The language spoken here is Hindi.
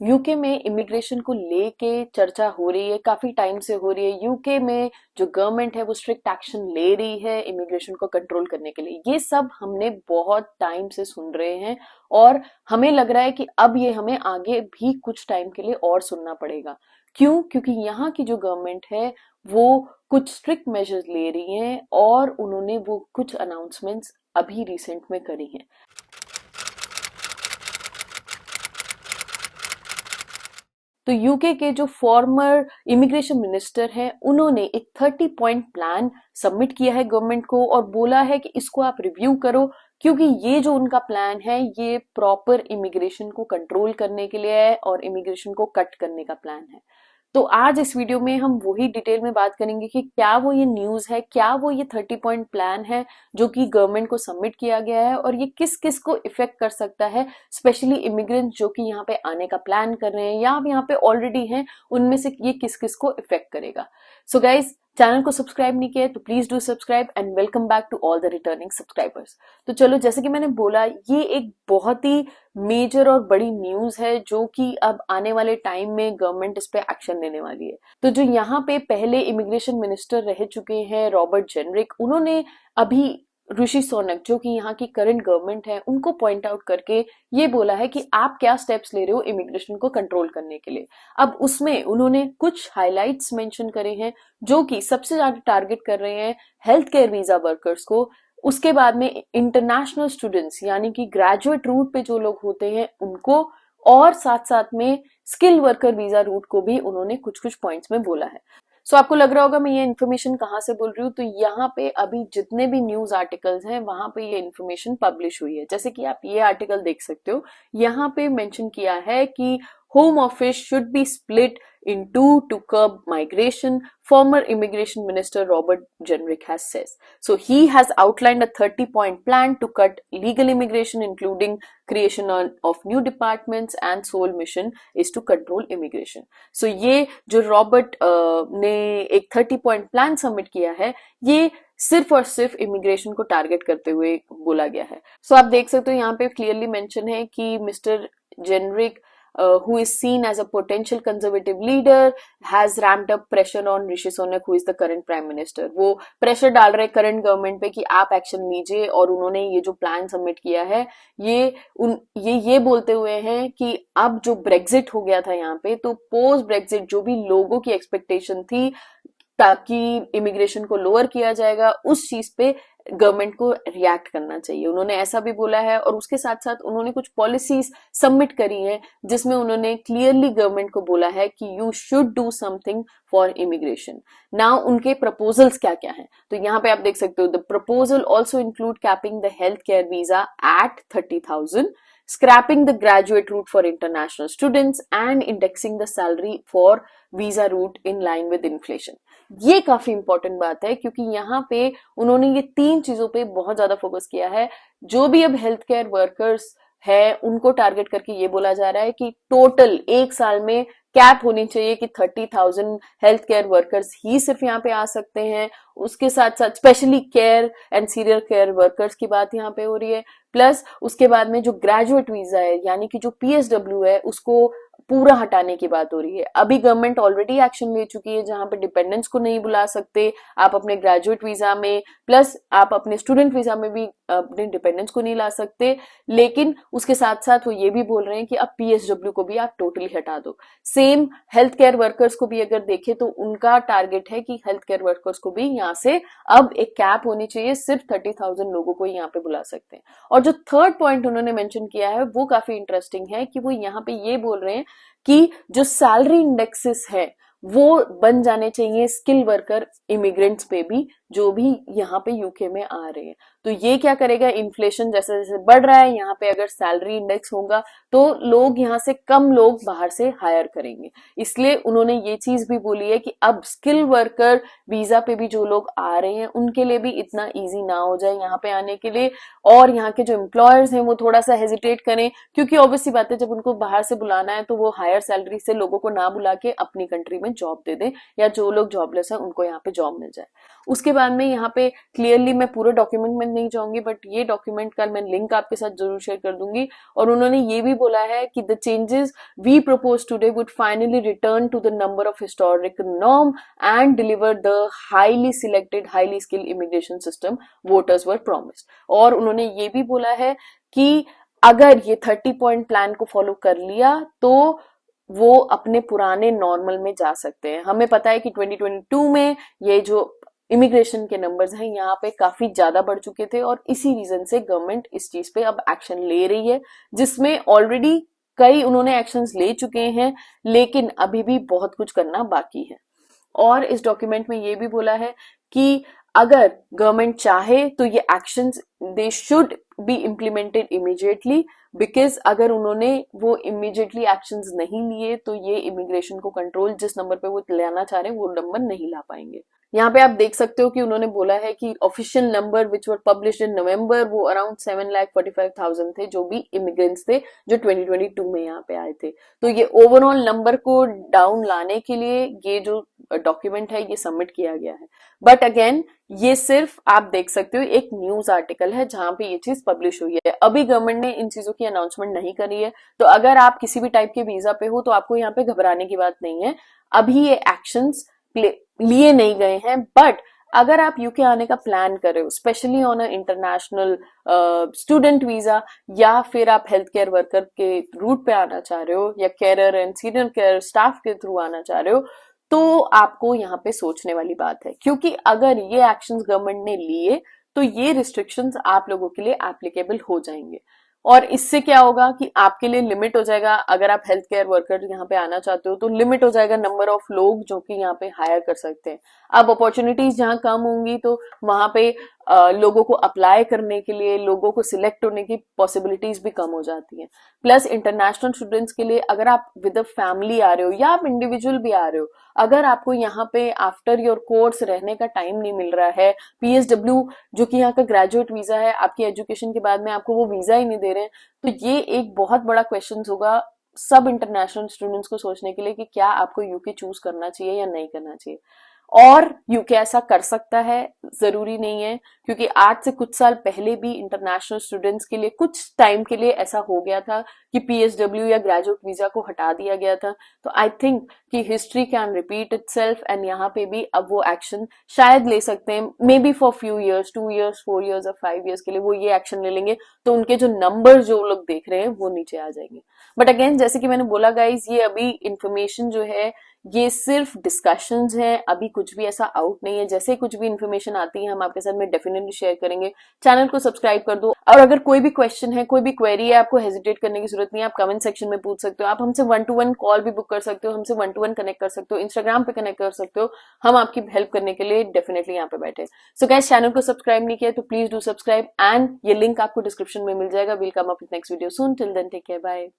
यूके में इमिग्रेशन को लेके चर्चा हो रही है, काफी टाइम से हो रही है। यूके में जो गवर्नमेंट है वो स्ट्रिक्ट एक्शन ले रही है इमिग्रेशन को कंट्रोल करने के लिए। ये सब हमने बहुत टाइम से सुन रहे हैं और हमें लग रहा है कि अब ये हमें आगे भी कुछ टाइम के लिए और सुनना पड़ेगा। क्यों? क्योंकि यहाँ की जो गवर्नमेंट है वो कुछ स्ट्रिक्ट मेजर्स ले रही है और उन्होंने वो कुछ अनाउंसमेंट्स अभी रिसेंट में करी हैं। तो यूके के जो फॉर्मर इमिग्रेशन मिनिस्टर हैं उन्होंने एक 30 पॉइंट प्लान सबमिट किया है गवर्नमेंट को और बोला है कि इसको आप रिव्यू करो, क्योंकि ये जो उनका प्लान है ये प्रॉपर इमिग्रेशन को कंट्रोल करने के लिए है और इमिग्रेशन को कट करने का प्लान है। तो आज इस वीडियो में हम वही डिटेल में बात करेंगे कि क्या वो ये न्यूज है, क्या वो ये 30 पॉइंट प्लान है जो कि गवर्नमेंट को सबमिट किया गया है और ये किस किस को इफेक्ट कर सकता है, स्पेशली इमिग्रेंट्स जो कि यहाँ पे आने का प्लान कर रहे हैं या आप यहाँ पे ऑलरेडी हैं, उनमें से ये किस किस को इफेक्ट करेगा। सो गाइज, चैनल को सब्सक्राइब नहीं किया है तो please do subscribe and welcome back to all the returning subscribers. तो चलो, जैसे कि मैंने बोला, ये एक बहुत ही मेजर और बड़ी न्यूज है जो कि अब आने वाले टाइम में गवर्नमेंट इस पे एक्शन लेने वाली है। तो जो यहाँ पे पहले इमिग्रेशन मिनिस्टर रह चुके हैं रॉबर्ट जेनरिक, उन्होंने अभी ऋषि सोनक जो कि यहाँ की करंट गवर्नमेंट है उनको पॉइंट आउट करके ये बोला है कि आप क्या स्टेप्स ले रहे हो इमिग्रेशन को कंट्रोल करने के लिए। अब उसमें उन्होंने कुछ हाइलाइट्स मेंशन करे हैं जो कि सबसे ज्यादा टारगेट कर रहे हैं हेल्थ केयर वीजा वर्कर्स को, उसके बाद में इंटरनेशनल स्टूडेंट्स यानी कि ग्रेजुएट रूट पे जो लोग होते हैं उनको, और साथ साथ में स्किल वर्कर वीजा रूट को भी उन्होंने कुछ कुछ पॉइंट्स में बोला है। सो आपको लग रहा होगा मैं ये इन्फॉर्मेशन कहाँ से बोल रही हूँ, तो यहाँ पे अभी जितने भी न्यूज आर्टिकल्स हैं वहां पे ये इन्फॉर्मेशन पब्लिश हुई है। जैसे कि आप ये आर्टिकल देख सकते हो, यहाँ पे मेंशन किया है कि home office should be split into to curb migration, former immigration minister Robert Jenrick has says. So he has outlined a 30-point plan to cut legal immigration, including creation of new departments, and sole mission is to control immigration. So ये जो रॉबर्ट ने एक 30-point प्लान सबमिट किया है, ये सिर्फ और सिर्फ इमिग्रेशन को टारगेट करते हुए बोला गया है। सो आप देख सकते हो यहाँ पे क्लियरली मेंशन है कि mister generic who is seen as a potential conservative leader has ramped up pressure on Rishi Sunak, who is the current prime minister. वो प्रेशर डाल रहे करंट गवर्नमेंट पे कि आप एक्शन लीजिए, और उन्होंने ये जो प्लान सबमिट किया है ये बोलते हुए हैं कि अब जो ब्रेग्जिट हो गया था यहाँ पे, तो पोस्ट ब्रेग्जिट जो भी लोगों की एक्सपेक्टेशन थी ताकि इमिग्रेशन को लोअर किया जाएगा, उस चीज पे गवर्नमेंट को रिएक्ट करना चाहिए, उन्होंने ऐसा भी बोला है। और उसके साथ साथ उन्होंने कुछ पॉलिसीज सबमिट करी हैं जिसमें उन्होंने क्लियरली गवर्नमेंट को बोला है कि you should do something for immigration. Now उनके प्रपोजल्स क्या क्या हैं, तो यहाँ पे आप देख सकते हो, the proposal also include capping the health care visa at 30,000, scrapping the graduate route for international students and indexing the salary for visa route in line with inflation। ये काफी इंपॉर्टेंट बात है क्योंकि यहाँ पे उन्होंने ये तीन चीजों पे बहुत ज्यादा फोकस किया है। जो भी अब हेल्थ केयर वर्कर्स है उनको टारगेट करके ये बोला जा रहा है कि टोटल एक साल में कैप होनी चाहिए कि 30,000 हेल्थ केयर वर्कर्स ही सिर्फ यहाँ पे आ सकते हैं। उसके साथ साथ specially care and senior care workers की बात यहाँ पे हो रही है, प्लस उसके बाद में जो ग्रेजुएट वीजा है यानी कि जो पीएसडब्ल्यू है उसको पूरा हटाने की बात हो रही है। अभी गवर्नमेंट ऑलरेडी एक्शन ले चुकी है जहां पे डिपेंडेंट्स को नहीं बुला सकते आप अपने ग्रेजुएट वीजा में, प्लस आप अपने स्टूडेंट वीजा में भी अपने डिपेंडेंट्स को नहीं ला सकते। लेकिन उसके साथ साथ वो ये भी बोल रहे हैं कि अब पीएसडब्ल्यू को भी आप टोटली हटा दो। सेम हेल्थ केयर वर्कर्स को भी अगर देखें तो उनका टारगेट है कि हेल्थ केयर वर्कर्स को भी यहाँ से अब एक कैप होनी चाहिए, सिर्फ 30,000 लोगों को यहाँ पे बुला सकते हैं। और जो थर्ड पॉइंट उन्होंने मेंशन किया है वो काफी इंटरेस्टिंग है कि वो यहाँ पे ये बोल रहे हैं कि जो सैलरी इंडेक्सेस है वो बन जाने चाहिए स्किल वर्कर इमिग्रेंट्स पे भी, जो भी यहाँ पे यूके में आ रहे हैं। तो ये क्या करेगा, इन्फ्लेशन जैसे जैसे बढ़ रहा है यहाँ पे अगर सैलरी इंडेक्स होगा तो लोग यहाँ से कम लोग बाहर से हायर करेंगे। इसलिए उन्होंने ये चीज भी बोली है कि अब स्किल वर्कर वीजा पे भी जो लोग आ रहे हैं उनके लिए भी इतना इजी ना हो जाए यहाँ पे आने के लिए, और यहाँ के जो एम्प्लॉयर्स हैं वो थोड़ा सा हेजिटेट करें, क्योंकि ऑब्वियसली बात है जब उनको बाहर से बुलाना है तो वो हायर सैलरी से लोगों को ना बुला के अपनी कंट्री में जॉब दे दें, या जो लोग जॉबलेस हैं उनको यहाँ पे जॉब मिल जाए। उसके बाद में यहाँ पे क्लियरली मैं पूरे डॉक्यूमेंट में नहीं जाऊंगी, बट ये डॉक्यूमेंट का मैं लिंक आपके साथ जरूर शेयर कर दूंगी। और उन्होंने ये भी बोला है कि the changes we propose today would finally return to the number of historic norm and deliver the highly selected highly skilled immigration system voters were promised. और उन्होंने ये भी बोला है कि अगर ये 30 पॉइंट प्लान को फॉलो कर लिया तो वो अपने पुराने नॉर्मल में जा सकते हैं। हमें पता है कि 2022 में ये जो इमिग्रेशन के नंबर्स हैं यहाँ पे काफी ज्यादा बढ़ चुके थे और इसी रीजन से गवर्नमेंट इस चीज पे अब एक्शन ले रही है, जिसमें ऑलरेडी कई उन्होंने एक्शंस ले चुके हैं, लेकिन अभी भी बहुत कुछ करना बाकी है। और इस डॉक्यूमेंट में ये भी बोला है कि अगर गवर्नमेंट चाहे तो ये actions they should be implemented immediately, because अगर उन्होंने वो इमीडिएटली एक्शंस नहीं लिए तो ये इमिग्रेशन को कंट्रोल जिस नंबर पे वो लाना चाह रहे हैं वो नंबर नहीं ला पाएंगे। यहाँ पे आप देख सकते हो कि उन्होंने बोला है कि official number which were published in November वो अराउंड 7,45,000 थे जो भी इमिग्रेंट्स थे जो 2022 में यहाँ पे आए थे। तो ये ओवरऑल नंबर को डाउन लाने के लिए ये जो डॉक्यूमेंट है ये सबमिट किया गया है। बट अगेन ये सिर्फ आप देख सकते हो एक न्यूज आर्टिकल है जहां पे ये चीज पब्लिश हुई है। अभी गवर्नमेंट ने इन चीजों की अनाउंसमेंट नहीं करी है, तो अगर आप किसी भी टाइप के वीजा पे हो तो आपको यहाँ पे घबराने की बात नहीं है। अभी ये एक्शंस लिए नहीं गए हैं, बट अगर आप यूके आने का प्लान कर रहे हो specially on a international student visa, या फिर आप हेल्थ केयर वर्कर के रूट पे आना चाह रहे हो या care and senior care staff के थ्रू आना चाह रहे हो, तो आपको यहाँ पे सोचने वाली बात है, क्योंकि अगर ये एक्शंस गवर्नमेंट ने लिए तो ये रिस्ट्रिक्शंस आप लोगों के लिए एप्लीकेबल हो जाएंगे। और इससे क्या होगा कि आपके लिए लिमिट हो जाएगा, अगर आप हेल्थ केयर वर्कर यहाँ पे आना चाहते हो तो लिमिट हो जाएगा नंबर ऑफ लोग जो कि यहाँ पे हायर कर सकते हैं। अब अपॉर्चुनिटीज जहाँ कम होंगी तो वहां पे लोगों को अप्लाई करने के लिए, लोगों को सिलेक्ट होने की पॉसिबिलिटीज भी कम हो जाती हैं। प्लस इंटरनेशनल स्टूडेंट्स के लिए अगर आप विद अ फैमिली आ रहे हो या आप इंडिविजुअल भी आ रहे हो, अगर आपको यहाँ पे आफ्टर योर कोर्स रहने का टाइम नहीं मिल रहा है, पीएसडब्ल्यू जो कि यहाँ का ग्रेजुएट वीजा है, आपकी एजुकेशन के बाद में आपको वो वीजा ही नहीं दे रहे हैं, तो ये एक बहुत बड़ा क्वेश्चन होगा सब इंटरनेशनल स्टूडेंट्स को सोचने के लिए कि क्या आपको यूके चूज करना चाहिए या नहीं करना चाहिए। और यूके ऐसा कर सकता है, जरूरी नहीं है, क्योंकि आज से कुछ साल पहले भी इंटरनेशनल स्टूडेंट्स के लिए कुछ टाइम के लिए ऐसा हो गया था कि पीएसडब्ल्यू या ग्रेजुएट वीजा को हटा दिया गया था। तो आई थिंक कि history can repeat itself and यहाँ पे भी अब वो एक्शन शायद ले सकते हैं, may be for few years, 2 years, 4 years और 5 ईयर्स के लिए वो ये एक्शन ले लेंगे, तो उनके जो नंबर जो लोग देख रहे हैं वो नीचे आ जाएंगे। बट अगेन जैसे कि मैंने बोला गाइज, ये अभी इंफॉर्मेशन जो है ये सिर्फ डिस्कशंस हैं, अभी कुछ भी ऐसा आउट नहीं है। जैसे कुछ भी इन्फॉर्मेशन आती है हम आपके साथ में डेफिनेटली शेयर करेंगे। चैनल को सब्सक्राइब कर दो, और अगर कोई भी क्वेश्चन है, कोई भी क्वेरी है, आपको हेजिटेट करने की जरूरत नहीं है, आप कमेंट सेक्शन में पूछ सकते हो। आप हमसे 1-to-1 कॉल भी बुक कर सकते हो, हमसे 1-to-1 कनेक्ट कर सकते हो, इंस्टाग्राम पे कनेक्ट कर सकते हो। हम आपकी हेल्प करने के लिए डेफिनेटली यहाँ पे बैठे। सो गाइस, चैनल को सब्सक्राइब नहीं किया तो प्लीज डू सब्सक्राइब, एंड ये लिंक आपको डिस्क्रिप्शन में मिल जाएगा। Will come up with next video soon. Till then take care, bye.